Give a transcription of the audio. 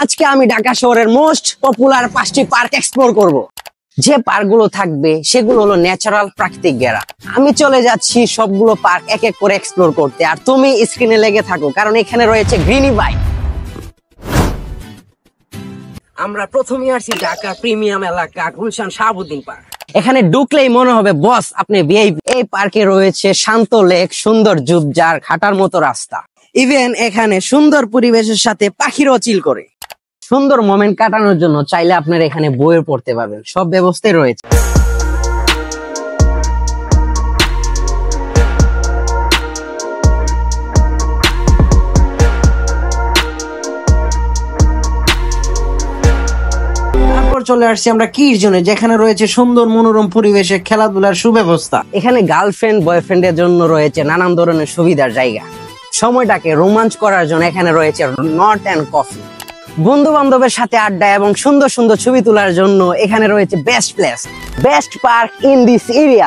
আজকে আমি ঢাকা শহরের মোস্ট পপুলার 5টি পার্ক এক্সপ্লোর করব। যে পার্কগুলো থাকবে সেগুলো হলো ন্যাচারাল প্রাকৃতিক ঘেরা। আমি চলে যাচ্ছি সবগুলো পার্ক এক এক করে এক্সপ্লোর করতে, আর তুমি স্ক্রিনে লেগে থাকো কারণ এখানে রয়েছে গ্রিনি ভাইব। আমরা প্রথমেই আসছি ঢাকা প্রিমিয়াম এলাকা গুলশান শাহাবুদ্দিন পার্ক। এখানে ঢুকলেই মনে হবে বস আপনি ভিআইপি। এই পার্কে রয়েছে শান্ত লেক, সুন্দর ঝোপঝাড়, হাঁটার মতো রাস্তা। ইভেন এখানে সুন্দর পরিবেশের সাথে পাখিরও চিল করে। সুন্দর মোমেন্ট কাটানোর জন্য চাইলে আপনারা এখানে বইও পড়তে পারবেন, সব ব্যবস্থাই রয়েছে। তারপর চলে আসছি আমরা কির জোনে, যেখানে রয়েছে সুন্দর মনোরম পরিবেশে খেলাধুলার সুব্যবস্থা। এখানে গার্লফ্রেন্ড বয়ফ্রেন্ডের জন্য রয়েছে নানান ধরনের সুবিধার জায়গা। সময়টাকে রোমাঞ্চ করার জন্য এখানে রয়েছে নট অ্যান্ড কফি। বন্ধু বান্ধবের সাথে আড্ডা এবং সুন্দর সুন্দর ছবি তোলার জন্য এখানে রয়েছে best place, best park in this area.